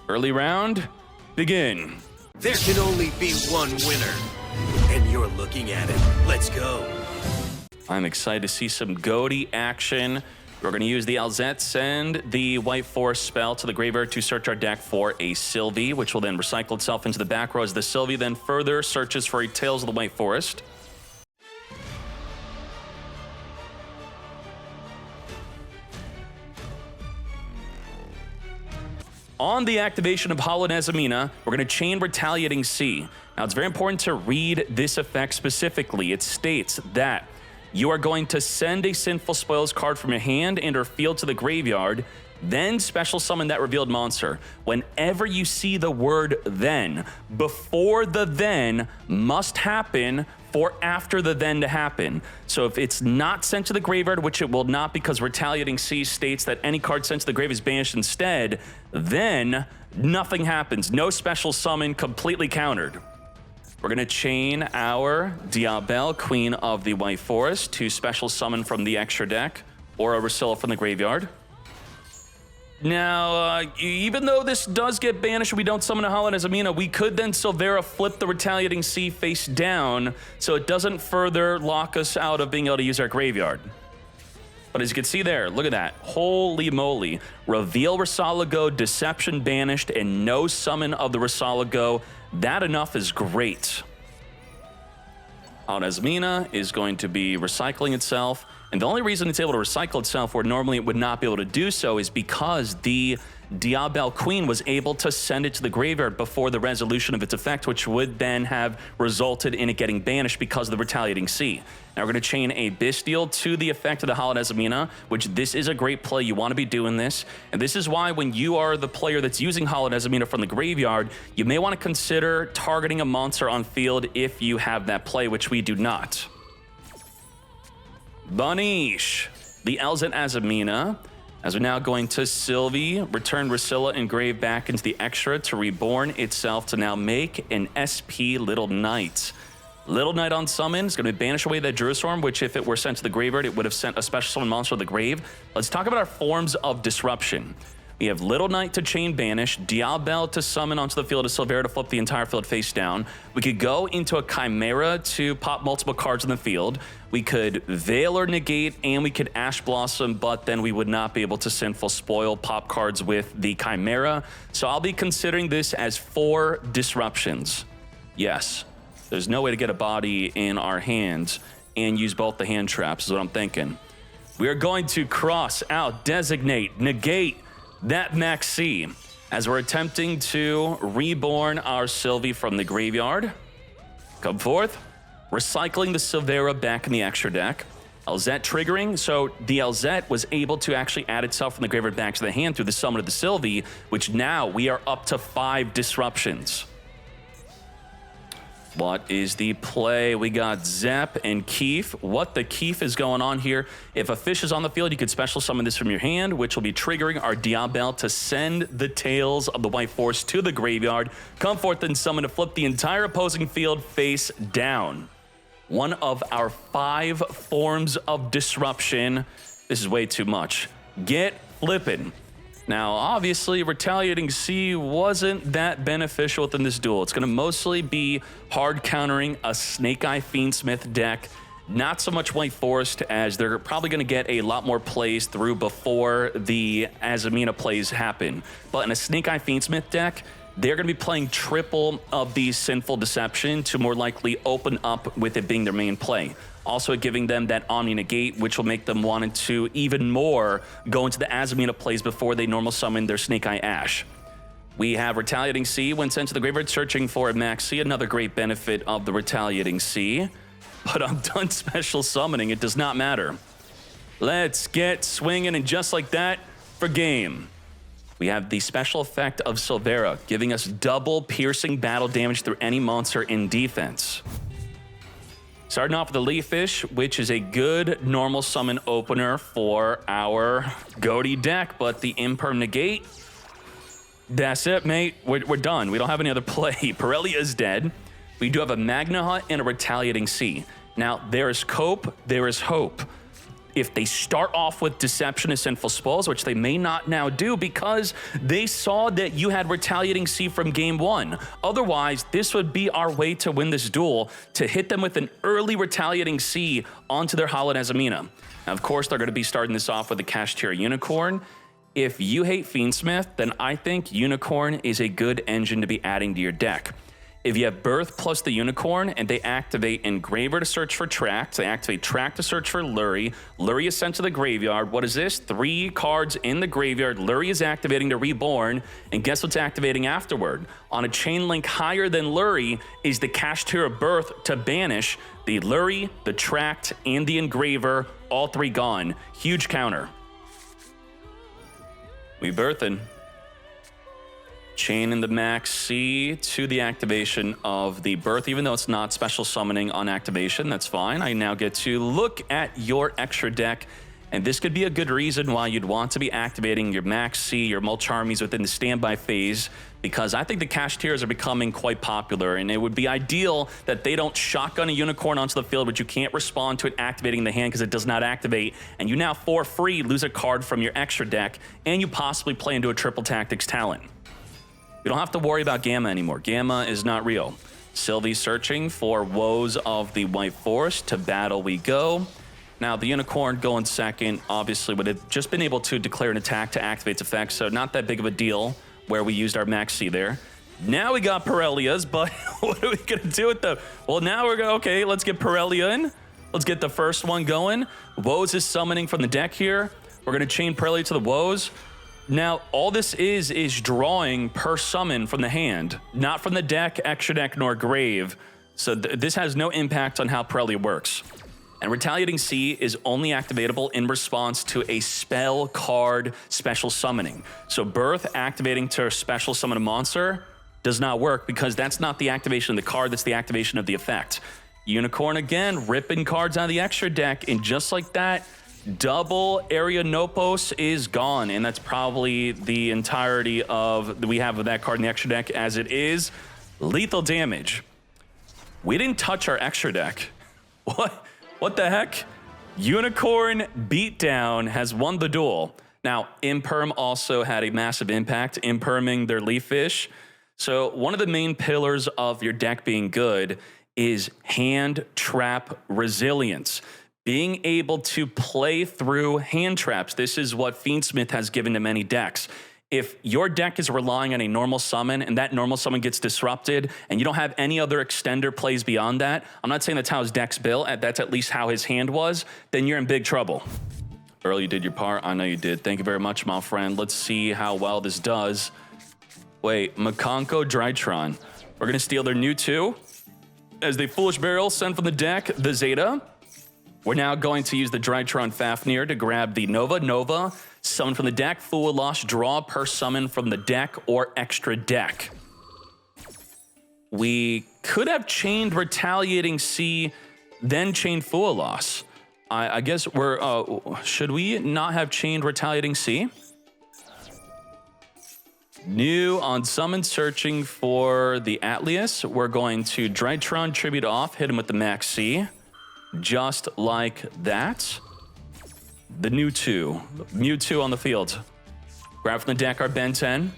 Early round, begin. There can only be one winner, and you're looking at it. Let's go. I'm excited to see some Ghoti action. We're going to use the Alzette, send the White Forest spell to the graveyard to search our deck for a Sylvie, which will then recycle itself into the back row as the Sylvie then further searches for a Tales of the White Forest. On the activation of Hallowed Azamina, we're going to chain Retaliating Sea. Now, it's very important to read this effect specifically. It states that you are going to send a Sinful Spoils card from your hand and or field to the graveyard, then special summon that revealed monster. Whenever you see the word then, before the then must happen for after the then to happen. So if it's not sent to the graveyard, which it will not because Retaliating Sea states that any card sent to the grave is banished instead, then nothing happens. No special summon, completely countered. We're going to chain our Diabel, Queen of the White Forest, to special summon from the extra deck, or a Rusilla from the graveyard. Now, even though this does get banished, we don't summon a Hallowed Azamina, we could then Silvera flip the Retaliating Sea face down, so it doesn't further lock us out of being able to use our graveyard. But as you can see there, look at that. Holy moly. Reveal Rusalago, Deception banished, and no summon of the Rusalago. That enough is great. Azmina is going to be recycling itself. And the only reason it's able to recycle itself where normally it would not be able to do so is because the Diabel Queen was able to send it to the graveyard before the resolution of its effect, which would then have resulted in it getting banished because of the Retaliating Sea. Now we're going to chain a Bestial to the effect of the Hallowed Azamina, which this is a great play. You want to be doing this. And this is why when you are the player that's using Hallowed Azamina from the graveyard, you may want to consider targeting a monster on field if you have that play, which we do not. Banish, the Alzette Azamina, as we're now going to Sylvie, return Rusilla engraved back into the extra to reborn itself to now make an SP Little Knight. Little Knight on summon is going to banish away that Jerusalem, which if it were sent to the graveyard, it would have sent a special summon monster to the grave. Let's talk about our forms of disruption. We have Little Knight to chain banish, Diabel to summon onto the field of Silvera to flip the entire field face down. We could go into a Chimera to pop multiple cards in the field. We could Veil or negate, and we could Ash Blossom, but then we would not be able to Sinful Spoil pop cards with the Chimera. So I'll be considering this as 4 disruptions. Yes, there's no way to get a body in our hands and use both the hand traps is what I'm thinking. We are going to cross out, designate, negate that Maxi as we're attempting to reborn our Sylvie from the graveyard. Come forth, recycling the Silvera back in the extra deck. Alzette triggering, so the Alzette was able to actually add itself from the graveyard back to the hand through the summon of the Sylvie, which now we are up to 5 disruptions. What is the play? We got Zep and Keef. What the Keef is going on here? If a fish is on the field, you could special summon this from your hand, which will be triggering our Diabel to send the Tales of the White Forest to the graveyard. Come forth and summon to flip the entire opposing field face down. One of our 5 forms of disruption. This is way too much. Get flippin'. Now, obviously, Retaliating Sea wasn't that beneficial within this duel. It's going to mostly be hard countering a Snake Eye Fiendsmith deck. Not so much White Forest, as they're probably going to get a lot more plays through before the Azamina plays happen. But in a Snake Eye Fiendsmith deck, they're going to be playing triple of the Sinful Deception to more likely open up with it being their main play. Also giving them that Omni Negate, which will make them want to even more go into the Azamina plays before they normal summon their Snake Eye Ash. We have Retaliating Sea when sent to the graveyard searching for a Maxi, another great benefit of the Retaliating Sea. But I'm done special summoning, it does not matter. Let's get swinging, and just like that, for game. We have the special effect of Silvera, giving us double piercing battle damage through any monster in defense. Starting off with the Leafish, which is a good normal summon opener for our Ghoti deck, but the Imperm Negate, that's it, mate. We're done. We don't have any other play. Pirelli is dead. We do have a Magna Hut and a Retaliating Sea. Now, there is cope, there is hope. if they start off with Deception and Sinful Spoils, which they may not now do because they saw that you had Retaliating Sea from game 1. Otherwise, this would be our way to win this duel, to hit them with an early Retaliating Sea onto their Hallowed Azamina. Now, of course, they're going to be starting this off with a Cash Tier Unicorn. If you hate Fiendsmith, then I think Unicorn is a good engine to be adding to your deck. If you have Birth plus the Unicorn and they activate Engraver to search for Tract, they activate Tract to search for Lurie. Lurie is sent to the graveyard. What is this? 3 cards in the graveyard. Lurie is activating to Reborn, and guess what's activating afterward? On a chain link higher than Lurie is the Cash Tier of Birth to banish the Lurie, the Tract, and the Engraver, all 3 gone. Huge counter. We birthing. Chain in the Max C to the activation of the Birth, even though it's not special summoning on activation, that's fine. I now get to look at your extra deck, and this could be a good reason why you'd want to be activating your Max C, your Mulch Armies within the standby phase, because I think the Cash Tiers are becoming quite popular, and it would be ideal that they don't shotgun a Unicorn onto the field, but you can't respond to it activating the hand because it does not activate, and you now for free lose a card from your extra deck, and you possibly play into a Triple Tactics Talent. We don't have to worry about Gamma anymore. Gamma is not real. Sylvie searching for Woes of the White Forest. To battle we go. Now, the Unicorn going second, obviously would have just been able to declare an attack to activate its effects, so not that big of a deal where we used our Max C there. Now we got Pirelias, but what are we going to do with them? Well, now we're going to, okay, let's get Pirelia in. Let's get the first one going. Woes is summoning from the deck here. We're going to chain Pirelia to the Woes. Now, all this is drawing per summon from the hand, not from the deck, extra deck, nor grave. So this has no impact on how Pirelia works. And Retaliating Sea is only activatable in response to a spell card special summoning. So Birth activating to special summon a monster does not work because that's not the activation of the card, that's the activation of the effect. Unicorn again, ripping cards out of the extra deck, and just like that, double area Nopos is gone, and that's probably the entirety of we have of that card in the extra deck as it is. Lethal damage. We didn't touch our extra deck. What the heck? Unicorn Beatdown has won the duel. Now, Imperm also had a massive impact, imperming their Leaf Fish. So one of the main pillars of your deck being good is hand trap resilience. Being able to play through hand traps. This is what Fiendsmith has given to many decks. If your deck is relying on a normal summon and that normal summon gets disrupted and you don't have any other extender plays beyond that, I'm not saying that's how his deck's built, that's at least how his hand was, then you're in big trouble. Earl, you did your part. I know you did. Thank you very much, my friend. Let's see how well this does. Wait, Mikanko, Drytron. We're going to steal their new 2. As the Foolish Burial send from the deck, the Zeta. We're now going to use the Drytron Fafnir to grab the Nova. Nova, summon from the deck, Fool Loss, draw per summon from the deck or extra deck. We could have chained Retaliating Sea, then chained Fool Loss. I guess we're, should we not have chained Retaliating Sea? New on summon, searching for the Atlius. We're going to Drytron, Tribute off, hit him with the Max C. Just like that. The new 2. Mewtwo on the field. Grab from the deck our Ben 10.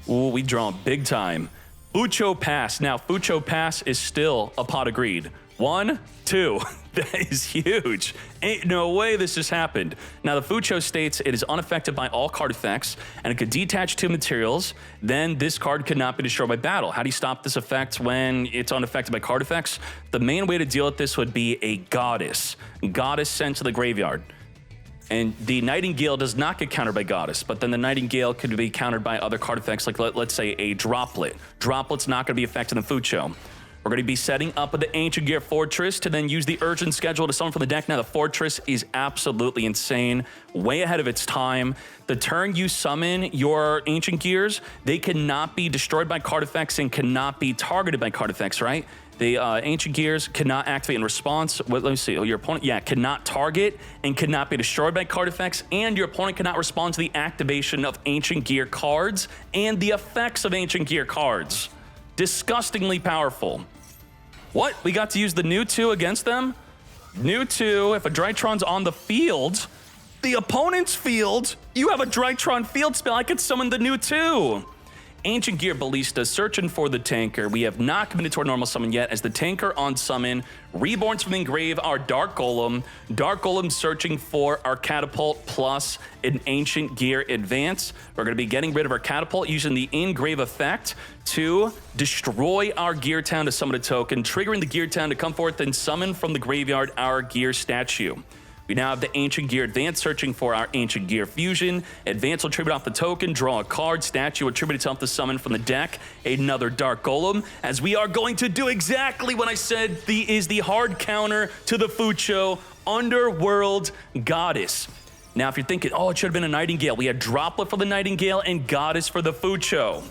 Ooh, we draw big time. Fucho Pass. Now, Fucho Pass is still a pot of greed. 1, 2. That is huge. Ain't no way this just happened. Now, the Fucho states it is unaffected by all card effects, and it could detach 2 materials. Then this card could not be destroyed by battle. How do you stop this effect when it's unaffected by card effects? The main way to deal with this would be a Goddess. Goddess sent to the graveyard. And the Nightingale does not get countered by Goddess, but then the Nightingale could be countered by other card effects, like let's say a Droplet. Droplet's not going to be affected in Fucho. We're going to be setting up with the Ancient Gear Fortress to then use the Urgent Schedule to summon from the deck. Now, the Fortress is absolutely insane, way ahead of its time. The turn you summon your Ancient Gears, they cannot be destroyed by card effects and cannot be targeted by card effects, right? The Ancient Gears cannot activate in response. Let me see. Your opponent, cannot target and cannot be destroyed by card effects, and your opponent cannot respond to the activation of Ancient Gear cards and the effects of Ancient Gear cards. Disgustingly powerful. What? We got to use the new 2 against them? New 2, if a Drytron's on the field, the opponent's field, you have a Drytron field spell, I could summon the new 2. Ancient Gear Ballista searching for the tanker. We have not committed to our normal summon yet, as the tanker on summon reborns from the engrave our Dark Golem. Dark Golem searching for our catapult plus an Ancient Gear advance. We're going to be getting rid of our catapult using the engrave effect to destroy our Gear Town to summon a token, triggering the Gear Town to come forth and summon from the graveyard our Gear statue. We now have the Ancient Gear Advance searching for our Ancient Gear Fusion. Advance will tribute off the token, draw a card. Statue will tribute itself to summon from the deck another Dark Golem, as we are going to do exactly what I said is the hard counter to the Fucho, Underworld Goddess. Now, if you're thinking, oh, it should have been a Nightingale, we had Droplet for the Nightingale and Goddess for the Fucho.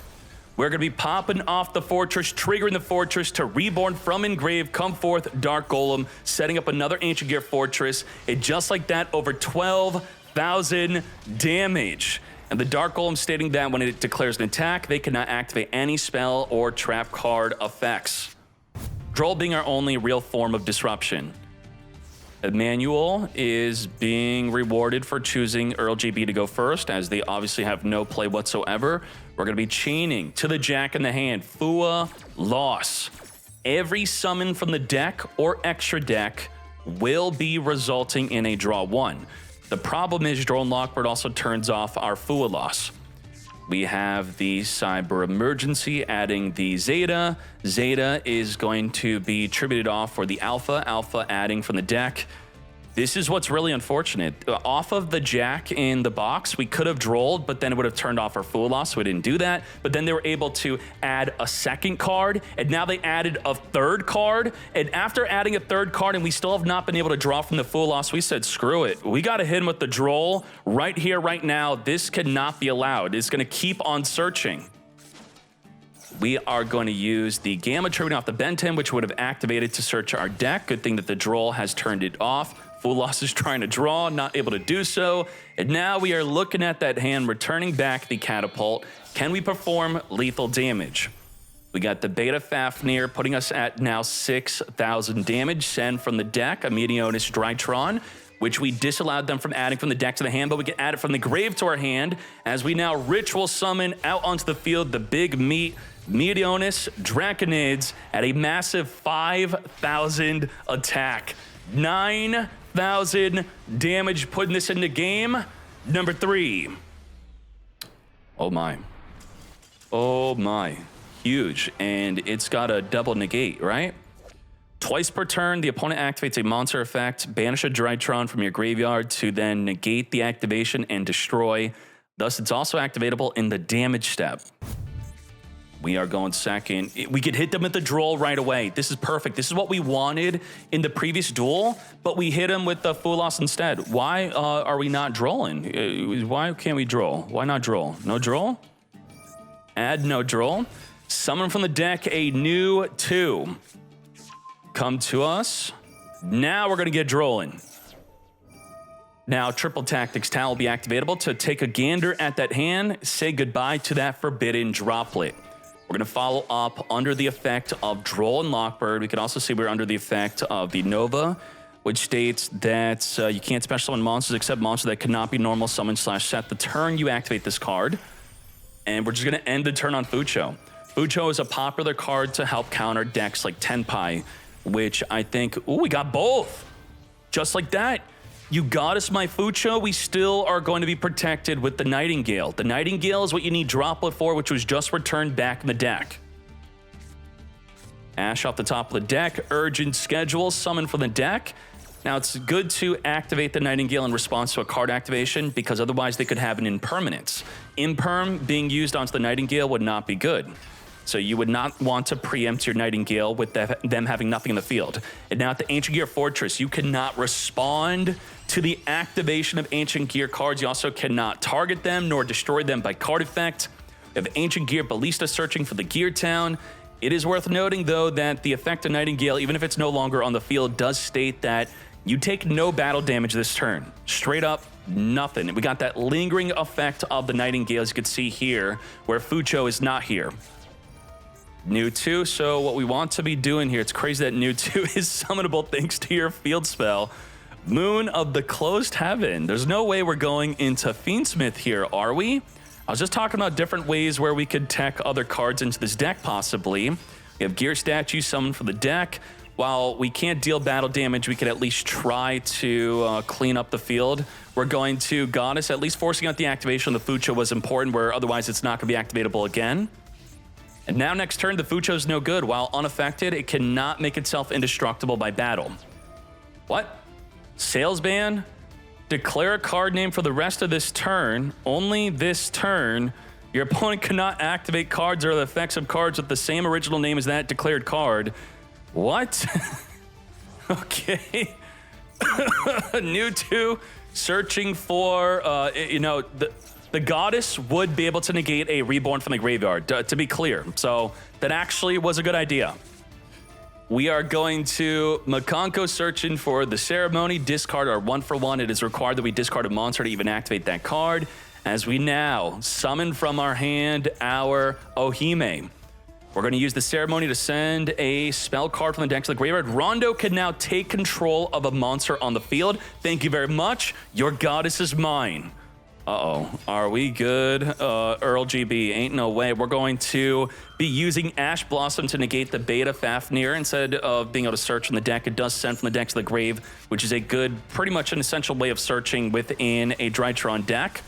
We're going to be popping off the Fortress, triggering the Fortress to reborn from engrave, come forth, Dark Golem, setting up another Ancient Gear Fortress. And just like that, over 12,000 damage. And the Dark Golem stating that when it declares an attack, they cannot activate any spell or trap card effects. Droll being our only real form of disruption. Emmanuel is being rewarded for choosing Earl GB to go first, as they obviously have no play whatsoever. We're going to be chaining to the Jack in the hand. Fua loss. Every summon from the deck or extra deck will be resulting in a draw 1. The problem is Drone Lockbird also turns off our Fua loss. We have the Cyber Emergency adding the Zeta. Zeta is going to be tributed off for the Alpha. Alpha adding from the deck. This is what's really unfortunate. Off of the Jack in the box, we could have drolled, but then it would have turned off our Fool loss, so we didn't do that. But then they were able to add a second card, and now they added a third card. And after adding a third card, and we still have not been able to draw from the Fool loss, we said, screw it. We got to hit him with the droll right here, right now. This cannot be allowed. It's going to keep on searching. We are going to use the Gamma tributing off the Benton, which would have activated to search our deck. Good thing that the droll has turned it off. Fool loss is trying to draw, not able to do so. And now we are looking at that hand, returning back the catapult. Can we perform lethal damage? We got the Beta Fafnir putting us at now 6,000 damage. Send from the deck a Meteonis Drytron, which we disallowed them from adding from the deck to the hand, but we can add it from the grave to our hand as we now ritual summon out onto the field the big meat Meteonis Draconids at a massive 5,000 attack. 9,000 damage, putting this into game number 3. Oh my. Oh my. Huge. And it's got a double negate, right? Twice per turn, the opponent activates a monster effect, banish a Drytron from your graveyard to then negate the activation and destroy. Thus, it's also activatable in the damage step. We are going second. We could hit them at the droll right away. This is perfect. This is what we wanted in the previous duel, but we hit him with the Fool loss instead. Why are we not drolling? Why can't we droll? Why not droll? No droll? Add no droll. Summon from the deck a new 2. Come to us. Now we're going to get drolling. Now, Triple Tactics Towel will be activatable to take a gander at that hand, say goodbye to that forbidden droplet. We're going to follow up under the effect of Droll and Lockbird. We can also see we're under the effect of the Nova, which states that you can't special summon monsters except monsters that cannot be normal summoned / set the turn you activate this card. And we're just going to end the turn on Fucho. Fucho is a popular card to help counter decks like Tenpai, which I think, ooh, we got both. Just like that. You got us, my Fucho. We still are going to be protected with the Nightingale. The Nightingale is what you need Droplet for, which was just returned back in the deck. Ash off the top of the deck. Urgent Schedule, summon from the deck. Now, it's good to activate the Nightingale in response to a card activation, because otherwise they could have an impermanence. Imperm being used onto the Nightingale would not be good. So you would not want to preempt your Nightingale with them having nothing in the field. And now at the Ancient Gear Fortress, you cannot respond to the activation of Ancient Gear cards. You also cannot target them nor destroy them by card effect. We have Ancient Gear Ballista searching for the Gear Town. It is worth noting, though, that the effect of Nightingale, even if it's no longer on the field, does state that you take no battle damage this turn. Straight up, nothing. We got that lingering effect of the Nightingale, as you can see here, where Fucho is not here. New 2, so what we want to be doing here, it's crazy that New 2 is summonable thanks to your field spell. Moon of the Closed Heaven. There's no way we're going into Fiendsmith here, are we? I was just talking about different ways where we could tech other cards into this deck, possibly. We have Gear Statue summoned for the deck. While we can't deal battle damage, we could at least try to clean up the field. We're going to Goddess, at least forcing out the activation of the Fucho was important, where otherwise it's not going to be activatable again. And now next turn, the Fucho's no good. While unaffected, it cannot make itself indestructible by battle. What? Sales ban? Declare a card name for the rest of this turn. Only this turn. Your opponent cannot activate cards or the effects of cards with the same original name as that declared card. What? Okay. New 2, searching for, the Goddess would be able to negate a Reborn from the graveyard, to be clear. So that actually was a good idea. We are going to Mikanko, searching for the Ceremony, discard our 1-for-1. It is required that we discard a monster to even activate that card. As we now summon from our hand our Ohime. We're going to use the Ceremony to send a spell card from the deck to the graveyard. Rondo can now take control of a monster on the field. Thank you very much. Your Goddess is mine. Uh-oh. Are we good? Earl GB, ain't no way. We're going to be using Ash Blossom to negate the Beta Fafnir. Instead of being able to search in the deck, it does send from the deck to the grave, which is a good, pretty much an essential way of searching within a Drytron deck.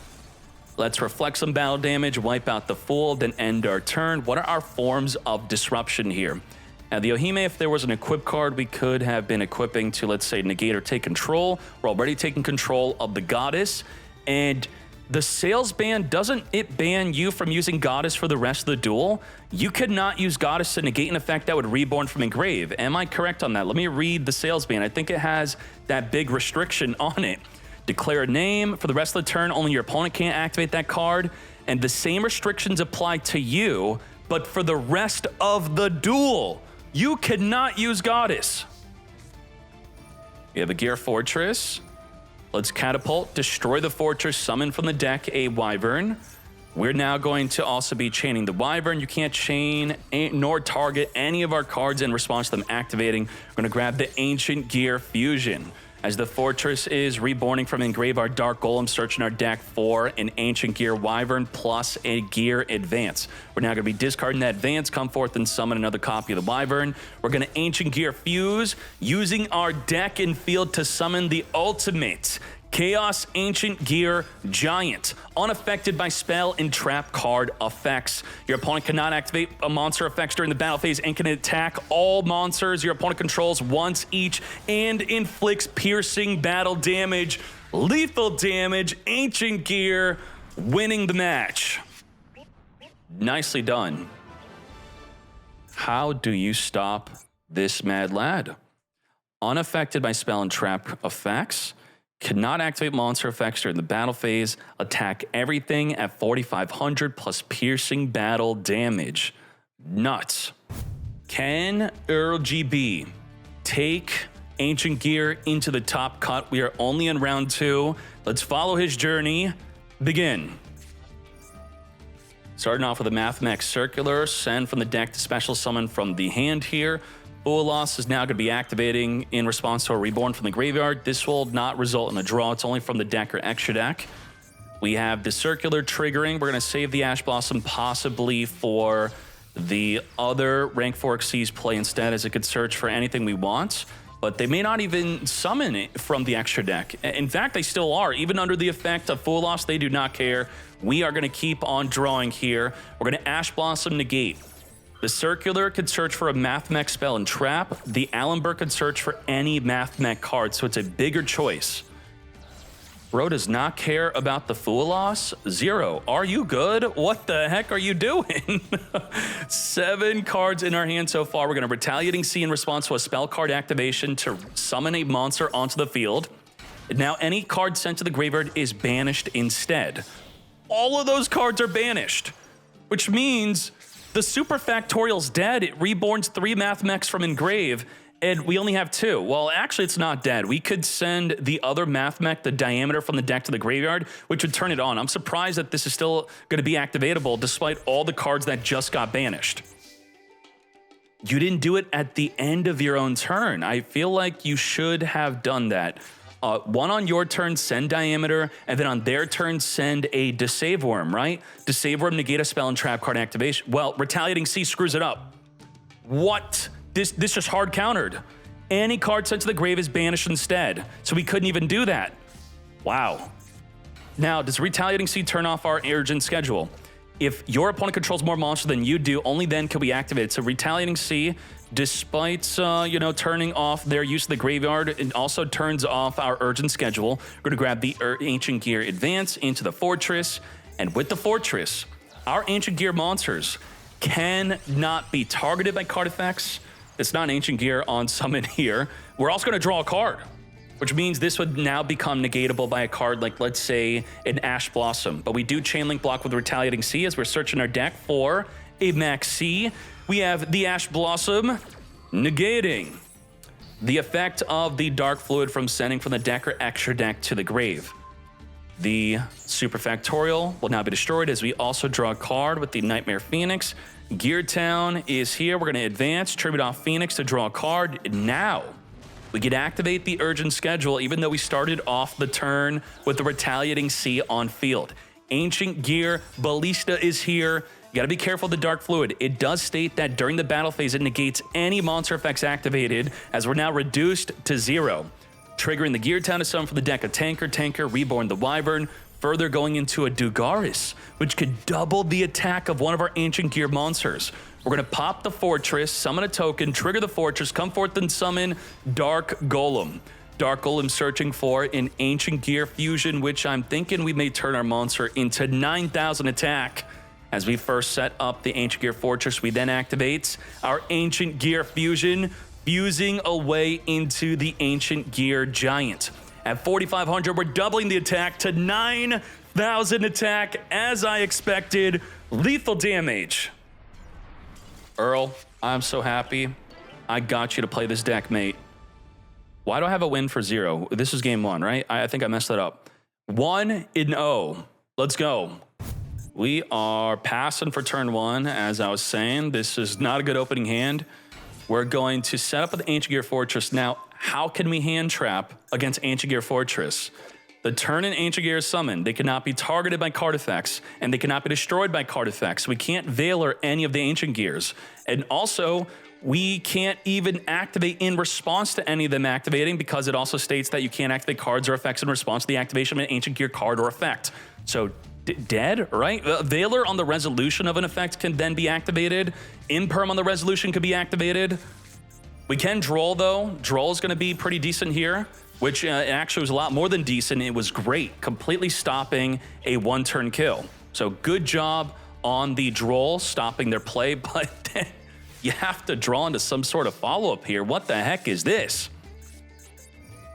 Let's reflect some battle damage, wipe out the Fool, then end our turn. What are our forms of disruption here? Now, the Ohime, if there was an equip card, we could have been equipping to, let's say, negate or take control. We're already taking control of the Goddess. And the sales ban, doesn't it ban you from using Goddess for the rest of the duel? You could not use Goddess to negate an effect that would Reborn from Engrave. Am I correct on that? Let me read the sales ban. I think it has that big restriction on it. Declare a name. For the rest of the turn, only your opponent can't activate that card. And the same restrictions apply to you, but for the rest of the duel, you cannot use Goddess. We have a Gear Fortress. Let's catapult, destroy the fortress, summon from the deck a Wyvern. We're now going to also be chaining the Wyvern. You can't chain nor target any of our cards in response to them activating. We're going to grab the Ancient Gear Fusion. As the fortress is reborning from Engrave our Dark Golem, searching our deck for an Ancient Gear Wyvern plus a Gear Advance. We're now going to be discarding that Advance, come forth and summon another copy of the Wyvern. We're going to Ancient Gear Fuse, using our deck and field to summon the ultimate Chaos Ancient Gear Giant, unaffected by spell and trap card effects. Your opponent cannot activate a monster effects during the battle phase and can attack all monsters your opponent controls once each and inflicts piercing battle damage, lethal damage. Ancient Gear winning the match. Nicely done. How do you stop this mad lad? Unaffected by spell and trap effects. Cannot activate monster effects during the battle phase. Attack everything at 4,500 plus piercing battle damage. Nuts. Can Earl GB take Ancient Gear into the top cut? We are only in round 2. Let's follow his journey. Begin. Starting off with a Mathmech Circular. Send from the deck to special summon from the hand here. Bolas is now going to be activating in response to a Reborn from the graveyard. This will not result in a draw. It's only from the deck or extra deck. We have the Circular triggering. We're going to save the Ash Blossom possibly for the other rank 4 Xyz play instead, as it could search for anything we want. But they may not even summon it from the extra deck. In fact, they still are. Even under the effect of Bolas, they do not care. We are going to keep on drawing here. We're going to Ash Blossom negate. The Circular could search for a Mathmech spell and trap. The Allenberg could search for any Mathmech card, so it's a bigger choice. Bro does not care about the Fool loss. 0. Are you good? What the heck are you doing? 7 cards in our hand so far. We're going to Retaliating Sea in response to a spell card activation to summon a monster onto the field. Now any card sent to the graveyard is banished instead. All of those cards are banished, which means the Super Factorial's dead. It reborns 3 Mathmechs from Engrave, and we only have 2. Well, actually, it's not dead. We could send the other Mathmech, the Diameter, from the deck to the graveyard, which would turn it on. I'm surprised that this is still going to be activatable despite all the cards that just got banished. You didn't do it at the end of your own turn. I feel like you should have done that. One on your turn, send Diameter, and then on their turn, send a Deceive Worm, right? Deceive Worm, negate a spell and trap card activation. Well, Retaliating Sea screws it up. What? This just hard countered. Any card sent to the grave is banished instead, so we couldn't even do that. Wow. Now, does Retaliating Sea turn off our urgent schedule? If your opponent controls more monsters than you do, only then can we activate it. So Retaliating Sea, despite turning off their use of the graveyard, it also turns off our urgent schedule. We're going to grab the Ancient Gear Advance into the Fortress, and with the Fortress, our Ancient Gear monsters cannot be targeted by card effects. It's not Ancient Gear on summon here. We're also going to draw a card, which means this would now become negatable by a card like, let's say, an Ash Blossom. But we do Chain Link block with Retaliating Sea as we're searching our deck for a Max C. We have the Ash Blossom negating the effect of the Dark Fluid from sending from the deck or extra deck to the grave. The Superfactorial will now be destroyed as we also draw a card with the Nightmare Phoenix. Gear Town is here. We're going to advance, tribute off Phoenix to draw a card. Now, we could activate the Urgent Schedule even though we started off the turn with the Retaliating Sea on field. Ancient Gear, Ballista is here. You gotta be careful of the Dark Fluid. It does state that during the battle phase, it negates any monster effects activated as we're now reduced to 0. Triggering the Gear Town to summon from the deck a Tanker, Reborn the Wyvern, further going into a Dugaris, which could double the attack of one of our Ancient Gear monsters. We're going to pop the Fortress, summon a token, trigger the Fortress, come forth and summon Dark Golem. Dark Golem searching for an Ancient Gear Fusion, which I'm thinking we may turn our monster into 9,000 attack. As we first set up the Ancient Gear Fortress, we then activate our Ancient Gear Fusion, fusing away into the Ancient Gear Giant. At 4,500, we're doubling the attack to 9,000 attack, as I expected. Lethal damage. Earl, I'm so happy. I got you to play this deck, mate. Why do I have a win for 0? This is game 1, right? I think I messed that up. 1-0. Let's go. We are passing for turn 1, as I was saying. This is not a good opening hand. We're going to set up with the Ancient Gear Fortress. Now, how can we hand trap against Ancient Gear Fortress? The turn in Ancient Gear is summoned. They cannot be targeted by card effects, and they cannot be destroyed by card effects. We can't Veiler any of the Ancient Gears. And also, we can't even activate in response to any of them activating because it also states that you can't activate cards or effects in response to the activation of an Ancient Gear card or effect. So, dead, right? Veiler on the resolution of an effect can then be activated. Imperm on the resolution could be activated. We can Droll, though. Droll is going to be pretty decent here, which actually was a lot more than decent. It was great, completely stopping a one-turn kill. So good job on the Droll, stopping their play, but you have to draw into some sort of follow-up here. What the heck is this?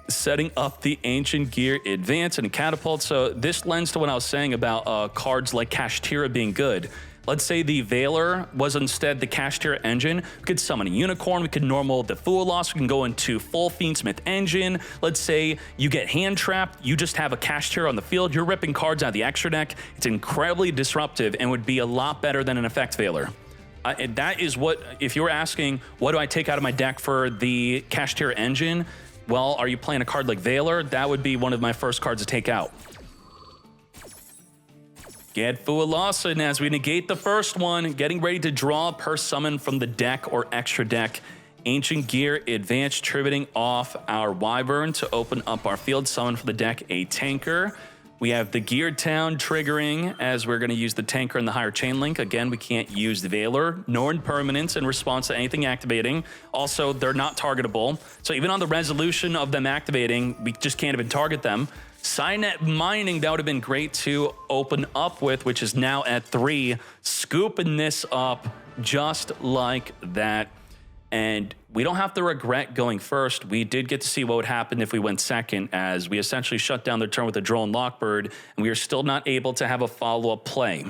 Setting up the Ancient Gear Advance and Catapult. So this lends to what I was saying about cards like Kashtira being good. Let's say the Veiler was instead the Kashtira engine. We could summon a Unicorn, we could normal the Fool Loss, we can go into full Fiendsmith engine. Let's say you get hand trapped, you just have a Kashtira on the field, you're ripping cards out of the extra deck. It's incredibly disruptive and would be a lot better than an effect Veiler. That is what, if you were asking, what do I take out of my deck for the Kashtira engine? Well, are you playing a card like Veiler? That would be one of my first cards to take out. Get Fool Lawson as we negate the first one, getting ready to draw per summon from the deck or extra deck. Ancient Gear Advance tributing off our Wyvern to open up our field, summon for the deck a Tanker. We have the Gear Town triggering as we're going to use the Tanker and the higher Chain Link. Again, we can't use the Veiler nor Impermanence in response to anything activating. Also, they're not targetable. So even on the resolution of them activating, we just can't even target them. Signet Mining, that would have been great to open up with, which is now at 3, scooping this up just like that. And we don't have to regret going first. We did get to see what would happen if we went second, as we essentially shut down their turn with a Droll and Lockbird, and we are still not able to have a follow-up play.